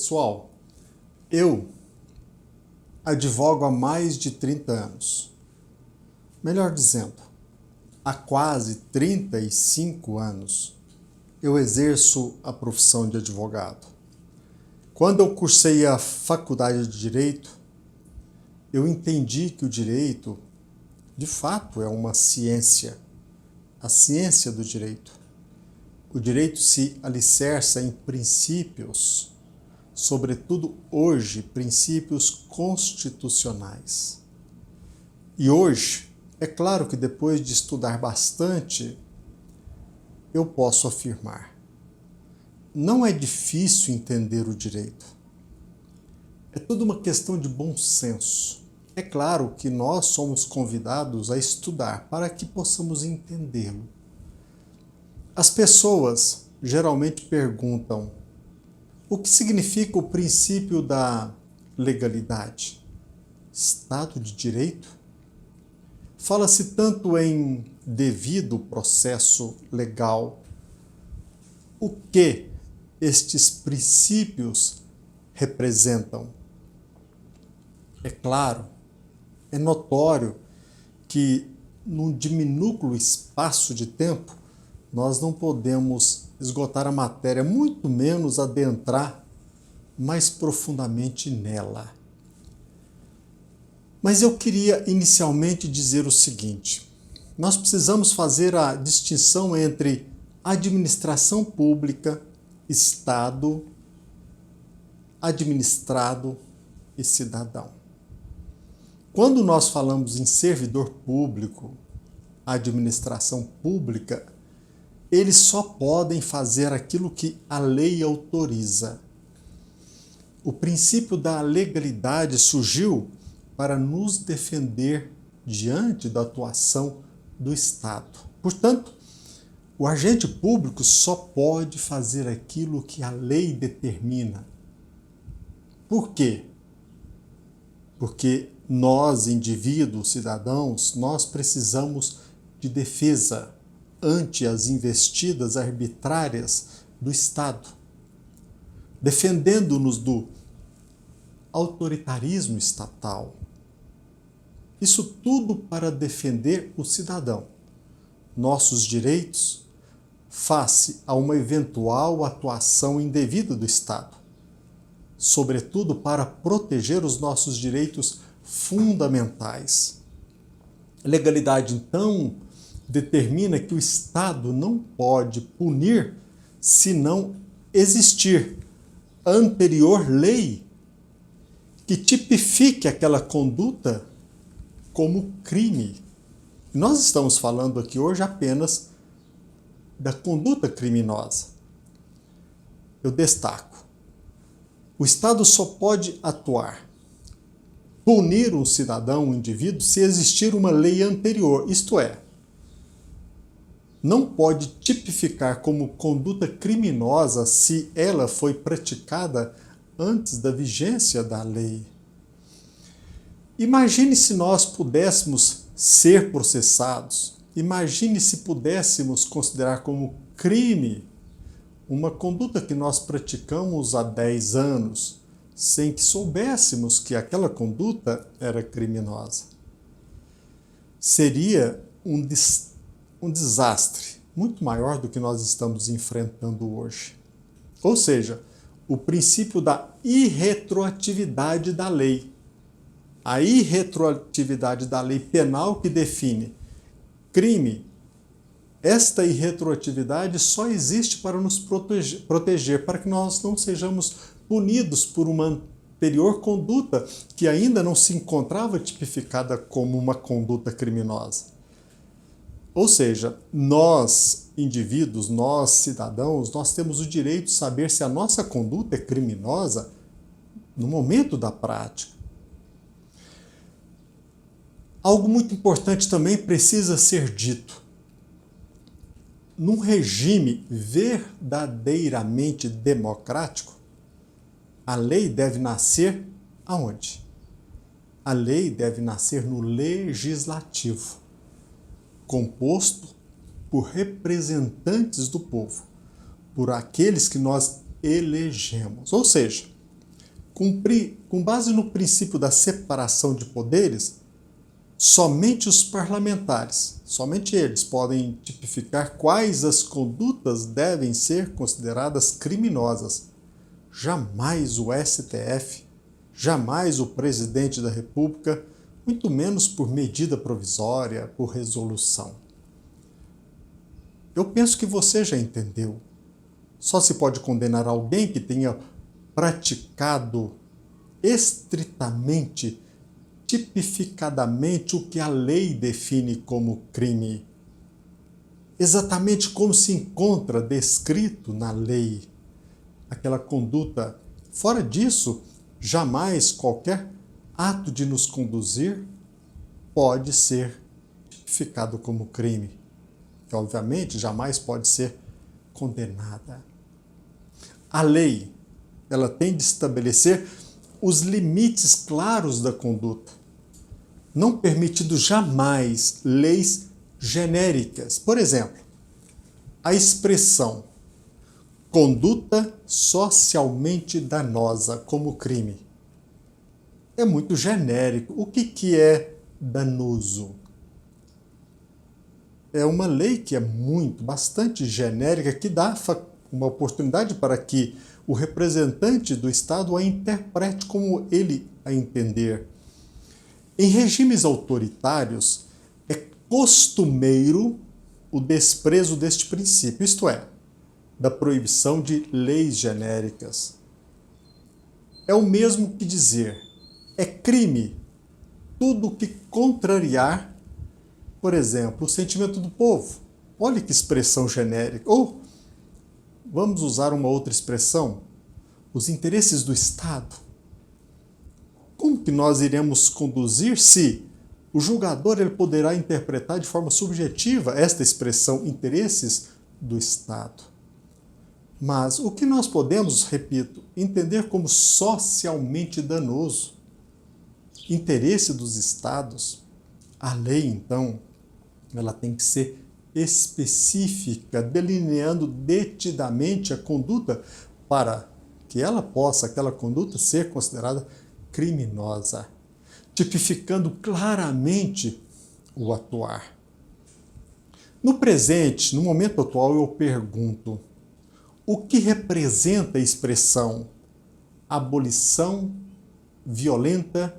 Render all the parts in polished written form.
Pessoal, eu advogo há mais de 30 anos. Melhor dizendo, há quase 35 anos eu exerço a profissão de advogado. Quando eu cursei a faculdade de Direito, eu entendi que o direito, de fato, é uma ciência, a ciência do direito. O direito se alicerça em princípios, sobretudo hoje, princípios constitucionais. E hoje, é claro que depois de estudar bastante, eu posso afirmar: não é difícil entender o direito. É tudo uma questão de bom senso. É claro que nós somos convidados a estudar para que possamos entendê-lo. As pessoas geralmente perguntam: o que significa o princípio da legalidade? Estado de direito? Fala-se tanto em devido processo legal. O que estes princípios representam? É claro, é notório que num diminúsculo espaço de tempo nós não podemos esgotar a matéria, muito menos adentrar mais profundamente nela. Mas eu queria inicialmente dizer o seguinte: nós precisamos fazer a distinção entre administração pública, Estado, administrado e cidadão. Quando nós falamos em servidor público, administração pública, eles só podem fazer aquilo que a lei autoriza. O princípio da legalidade surgiu para nos defender diante da atuação do Estado. Portanto, o agente público só pode fazer aquilo que a lei determina. Por quê? Porque nós, indivíduos, cidadãos, nós precisamos de defesa ante as investidas arbitrárias do Estado, defendendo-nos do autoritarismo estatal. Isso tudo para defender o cidadão, nossos direitos, face a uma eventual atuação indevida do Estado, sobretudo para proteger os nossos direitos fundamentais. A legalidade, então, determina que o Estado não pode punir se não existir anterior lei que tipifique aquela conduta como crime. Nós estamos falando aqui hoje apenas da conduta criminosa. Eu destaco: o Estado só pode atuar, punir um cidadão, um indivíduo, se existir uma lei anterior, isto é, não pode tipificar como conduta criminosa se ela foi praticada antes da vigência da lei. Imagine se nós pudéssemos ser processados. Imagine se pudéssemos considerar como crime uma conduta que nós praticamos há 10 anos, sem que soubéssemos que aquela conduta era criminosa. Seria um desastre muito maior do que nós estamos enfrentando hoje. Ou seja, o princípio da irretroatividade da lei. A irretroatividade da lei penal que define crime. Esta irretroatividade só existe para nos proteger, para que nós não sejamos punidos por uma anterior conduta que ainda não se encontrava tipificada como uma conduta criminosa. Ou seja, nós, indivíduos, nós, cidadãos, nós temos o direito de saber se a nossa conduta é criminosa no momento da prática. Algo muito importante também precisa ser dito. Num regime verdadeiramente democrático, a lei deve nascer aonde? A lei deve nascer no legislativo, composto por representantes do povo, por aqueles que nós elegemos. Ou seja, com base no princípio da separação de poderes, somente os parlamentares, somente eles podem tipificar quais as condutas devem ser consideradas criminosas. Jamais o STF, jamais o presidente da República, muito menos por medida provisória, por resolução. Eu penso que você já entendeu. Só se pode condenar alguém que tenha praticado estritamente, tipificadamente o que a lei define como crime. Exatamente como se encontra descrito na lei. Aquela conduta. Fora disso, jamais qualquer ato de nos conduzir pode ser tipificado como crime, que obviamente jamais pode ser condenada. A lei, ela tem de estabelecer os limites claros da conduta, não permitindo jamais leis genéricas. Por exemplo, a expressão conduta socialmente danosa como crime é muito genérico. O que é danoso? É uma lei que é bastante genérica, que dá uma oportunidade para que o representante do Estado a interprete como ele a entender. Em regimes autoritários, é costumeiro o desprezo deste princípio, isto é, da proibição de leis genéricas. É o mesmo que dizer, é crime tudo que contrariar, por exemplo, o sentimento do povo. Olha que expressão genérica. Ou, vamos usar uma outra expressão, os interesses do Estado. Como que nós iremos conduzir se o julgador ele poderá interpretar de forma subjetiva esta expressão interesses do Estado? Mas o que nós podemos, repito, entender como socialmente danoso, interesse dos Estados, a lei, então, ela tem que ser específica, delineando detidamente a conduta para que aquela conduta, ser considerada criminosa, tipificando claramente o atuar. No presente, no momento atual, eu pergunto, o que representa a expressão abolição violenta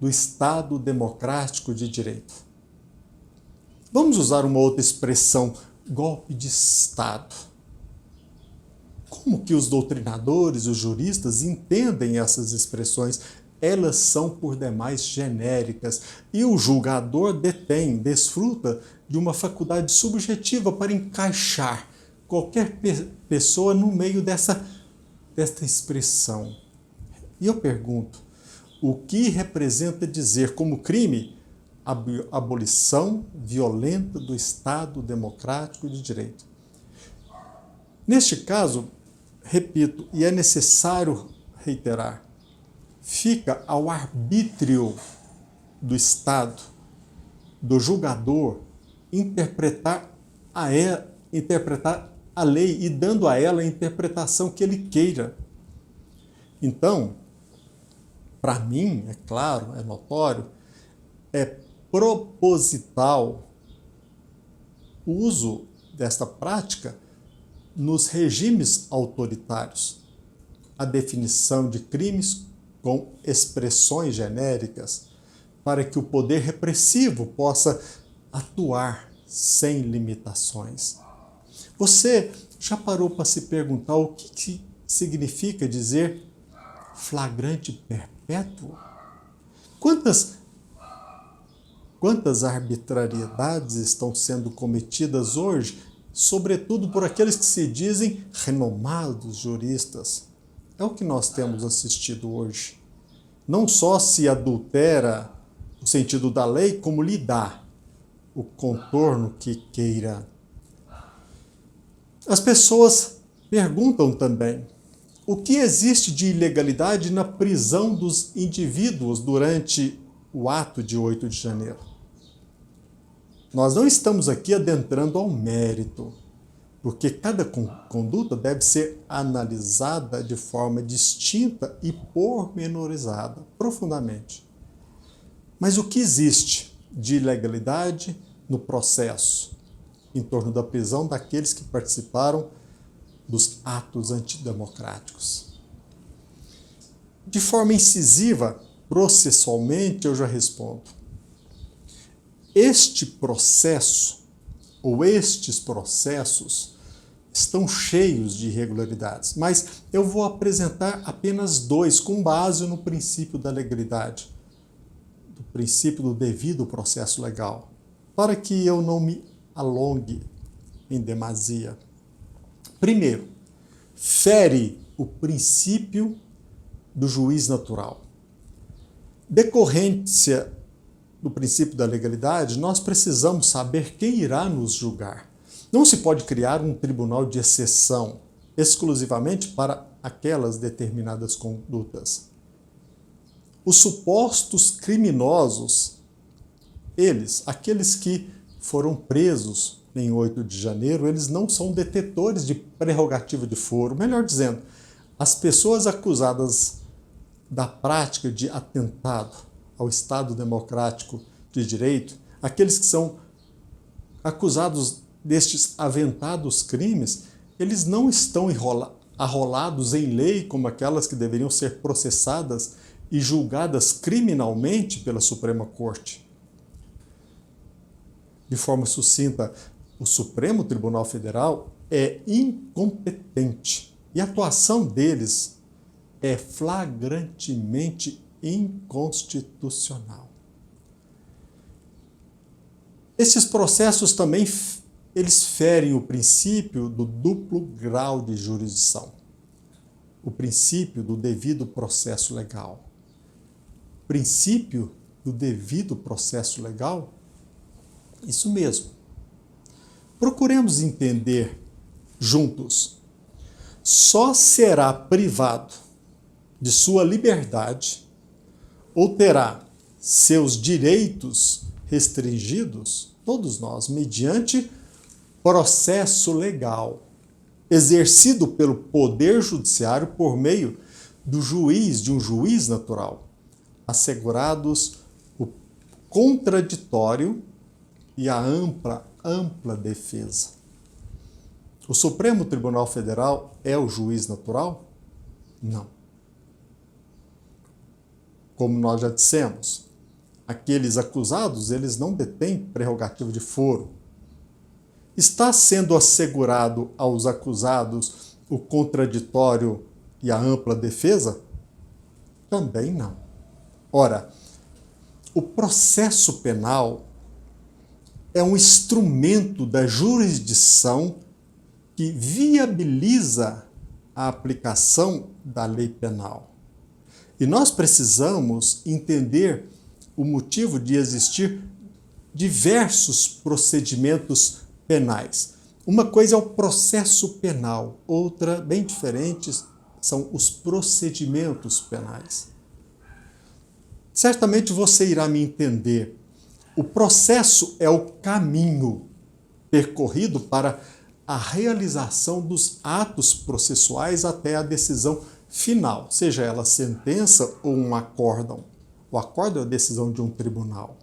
do Estado Democrático de Direito? Vamos usar uma outra expressão, golpe de Estado. Como que os doutrinadores, os juristas entendem essas expressões? Elas são por demais genéricas e o julgador desfruta de uma faculdade subjetiva para encaixar qualquer pessoa no meio desta expressão. E eu pergunto, o que representa dizer como crime a abolição violenta do Estado Democrático de Direito? Neste caso, repito, e é necessário reiterar, fica ao arbítrio do Estado, do julgador, interpretar a lei e dando a ela a interpretação que ele queira. Então, para mim, é claro, é notório, é proposital o uso desta prática nos regimes autoritários. A definição de crimes com expressões genéricas para que o poder repressivo possa atuar sem limitações. Você já parou para se perguntar o que significa dizer flagrante perpétuo? Quantas arbitrariedades estão sendo cometidas hoje, sobretudo por aqueles que se dizem renomados juristas? É o que nós temos assistido hoje. Não só se adultera o sentido da lei, como lhe dá o contorno que queira. As pessoas perguntam também, o que existe de ilegalidade na prisão dos indivíduos durante o ato de 8 de janeiro? Nós não estamos aqui adentrando ao mérito, porque cada conduta deve ser analisada de forma distinta e pormenorizada, profundamente. Mas o que existe de ilegalidade no processo em torno da prisão daqueles que participaram dos atos antidemocráticos? De forma incisiva, processualmente, eu já respondo. Este processo, ou estes processos, estão cheios de irregularidades, mas eu vou apresentar apenas dois, com base no princípio da legalidade, do princípio do devido processo legal, para que eu não me alongue em demasia. Primeiro, fere o princípio do juiz natural. Decorrência do princípio da legalidade, nós precisamos saber quem irá nos julgar. Não se pode criar um tribunal de exceção exclusivamente para aquelas determinadas condutas. Os supostos criminosos, aqueles que foram presos em 8 de janeiro, eles não são detetores de prerrogativa de foro. Melhor dizendo, as pessoas acusadas da prática de atentado ao Estado Democrático de Direito, aqueles que são acusados destes aventados crimes, eles não estão arrolados em lei como aquelas que deveriam ser processadas e julgadas criminalmente pela Suprema Corte. De forma sucinta, o Supremo Tribunal Federal é incompetente e a atuação deles é flagrantemente inconstitucional. Esses processos também eles ferem o princípio do duplo grau de jurisdição, o princípio do devido processo legal. Princípio do devido processo legal? Isso mesmo. Procuremos entender juntos. Só será privado de sua liberdade ou terá seus direitos restringidos, todos nós, mediante processo legal, exercido pelo Poder Judiciário por meio do juiz, de um juiz natural, assegurados o contraditório e a ampla defesa. O Supremo Tribunal Federal é o juiz natural? Não. Como nós já dissemos, aqueles acusados, eles não detêm prerrogativa de foro. Está sendo assegurado aos acusados o contraditório e a ampla defesa? Também não. Ora, o processo penal é um instrumento da jurisdição que viabiliza a aplicação da lei penal. E nós precisamos entender o motivo de existir diversos procedimentos penais. Uma coisa é o processo penal, outra, bem diferente, são os procedimentos penais. Certamente você irá me entender. O processo é o caminho percorrido para a realização dos atos processuais até a decisão final, seja ela sentença ou um acórdão. O acórdão é a decisão de um tribunal.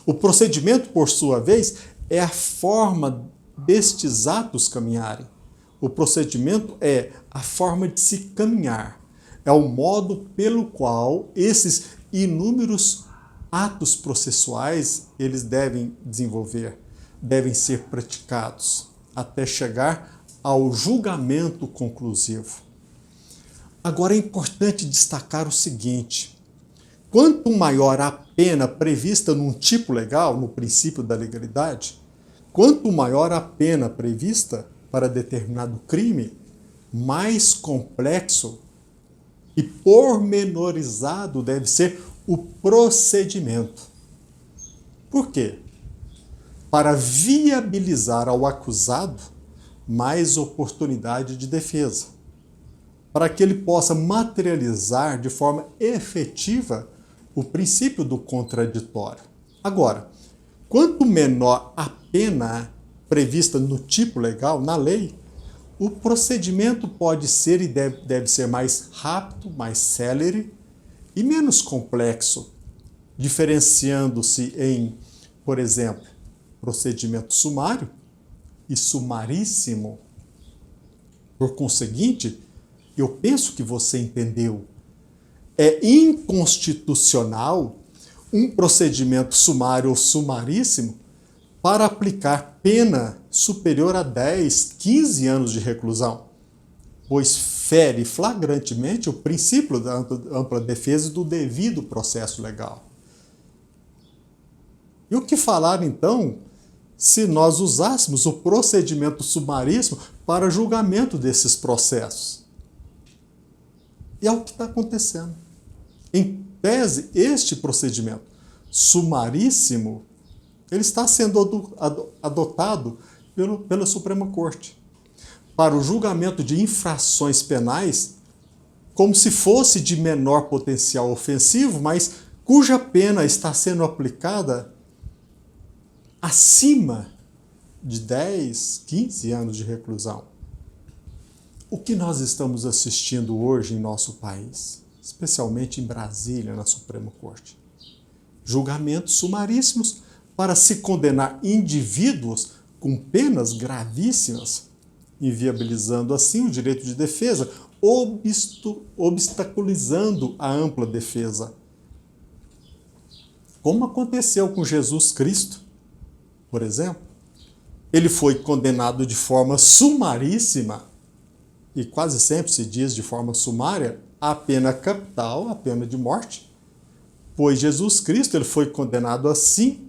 O procedimento, por sua vez, é a forma destes atos caminharem. O procedimento é a forma de se caminhar. É o modo pelo qual esses inúmeros atos processuais eles devem desenvolver, devem ser praticados, até chegar ao julgamento conclusivo. Agora é importante destacar o seguinte: quanto maior a pena prevista num tipo legal, no princípio da legalidade, quanto maior a pena prevista para determinado crime, mais complexo e pormenorizado deve ser o procedimento. Por quê? Para viabilizar ao acusado mais oportunidade de defesa, para que ele possa materializar de forma efetiva o princípio do contraditório. Agora, quanto menor a pena prevista no tipo legal, na lei, o procedimento pode ser e deve ser mais rápido, mais célere e menos complexo, diferenciando-se em, por exemplo, procedimento sumário e sumaríssimo. Por conseguinte, eu penso que você entendeu. É inconstitucional um procedimento sumário ou sumaríssimo para aplicar pena superior a 10, 15 anos de reclusão, pois fere flagrantemente o princípio da ampla defesa e do devido processo legal. E o que falar, então, se nós usássemos o procedimento sumaríssimo para julgamento desses processos? E é o que está acontecendo. Em tese, este procedimento sumaríssimo, ele está sendo adotado pela Suprema Corte para o julgamento de infrações penais como se fosse de menor potencial ofensivo, mas cuja pena está sendo aplicada acima de 10, 15 anos de reclusão. O que nós estamos assistindo hoje em nosso país, especialmente em Brasília, na Suprema Corte? Julgamentos sumaríssimos para se condenar indivíduos com penas gravíssimas, inviabilizando assim o direito de defesa, obstaculizando a ampla defesa. Como aconteceu com Jesus Cristo, por exemplo. Ele foi condenado de forma sumaríssima, e quase sempre se diz de forma sumária, à pena capital, à pena de morte, pois Jesus Cristo ele foi condenado assim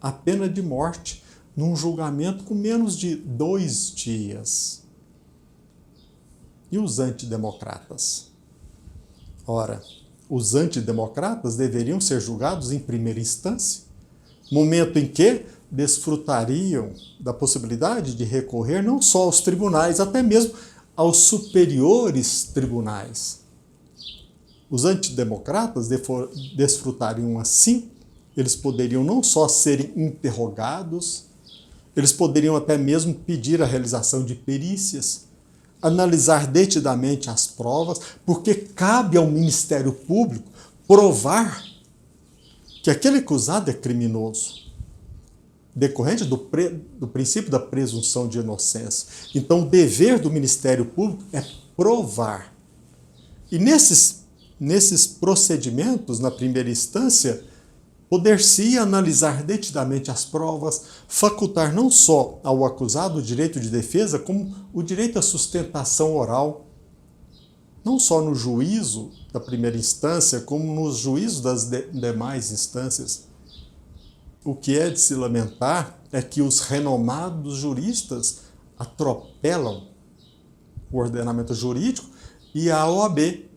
à pena de morte, num julgamento com menos de 2 dias. E os antidemocratas? Ora, os antidemocratas deveriam ser julgados em primeira instância, momento em que desfrutariam da possibilidade de recorrer não só aos tribunais, até mesmo aos superiores tribunais. Os antidemocratas desfrutariam assim, eles poderiam não só serem interrogados, eles poderiam até mesmo pedir a realização de perícias, analisar detidamente as provas, porque cabe ao Ministério Público provar que aquele acusado é criminoso, decorrente do princípio da presunção de inocência. Então, o dever do Ministério Público é provar. E nesses procedimentos, na primeira instância, poder-se analisar detidamente as provas, facultar não só ao acusado o direito de defesa, como o direito à sustentação oral, não só no juízo da primeira instância, como nos juízos das demais instâncias. O que é de se lamentar é que os renomados juristas atropelam o ordenamento jurídico e a OAB,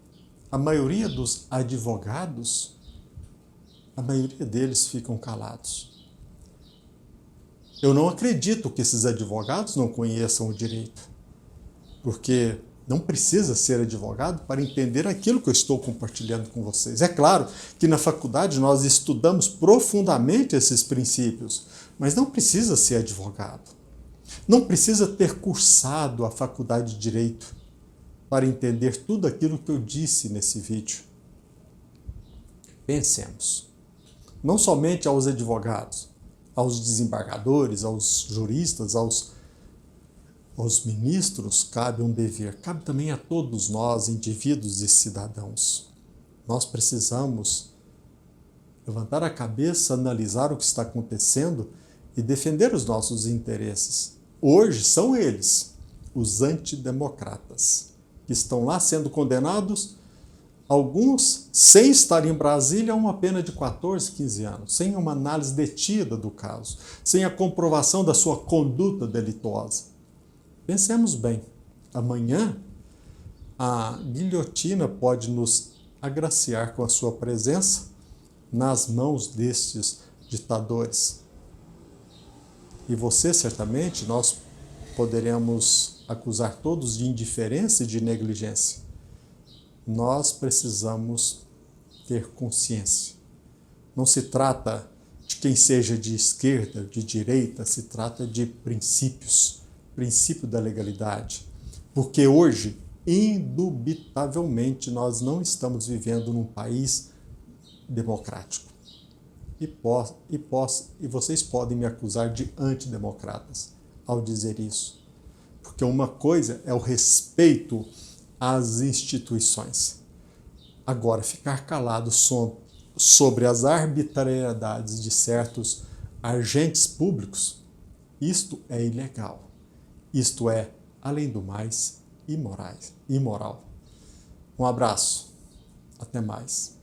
a maioria dos advogados, a maioria deles ficam calados. Eu não acredito que esses advogados não conheçam o direito, porque não precisa ser advogado para entender aquilo que eu estou compartilhando com vocês. É claro que na faculdade nós estudamos profundamente esses princípios, mas não precisa ser advogado. Não precisa ter cursado a faculdade de Direito para entender tudo aquilo que eu disse nesse vídeo. Pensemos, não somente aos advogados, aos desembargadores, aos juristas, aos ministros cabe um dever, cabe também a todos nós, indivíduos e cidadãos. Nós precisamos levantar a cabeça, analisar o que está acontecendo e defender os nossos interesses. Hoje são eles, os antidemocratas, que estão lá sendo condenados, alguns sem estar em Brasília, a uma pena de 14, 15 anos, sem uma análise detida do caso, sem a comprovação da sua conduta delituosa. Pensemos bem, amanhã a guilhotina pode nos agraciar com a sua presença nas mãos destes ditadores. E você, certamente, nós poderemos acusar todos de indiferença e de negligência. Nós precisamos ter consciência. Não se trata de quem seja de esquerda, de direita, se trata de princípios, princípio da legalidade. Porque hoje, indubitavelmente, nós não estamos vivendo num país democrático. E vocês podem me acusar de antidemocratas ao dizer isso. Porque uma coisa é o respeito às instituições. Agora, ficar calado sobre as arbitrariedades de certos agentes públicos, isto é ilegal. Isto é, além do mais, imoral. Um abraço. Até mais.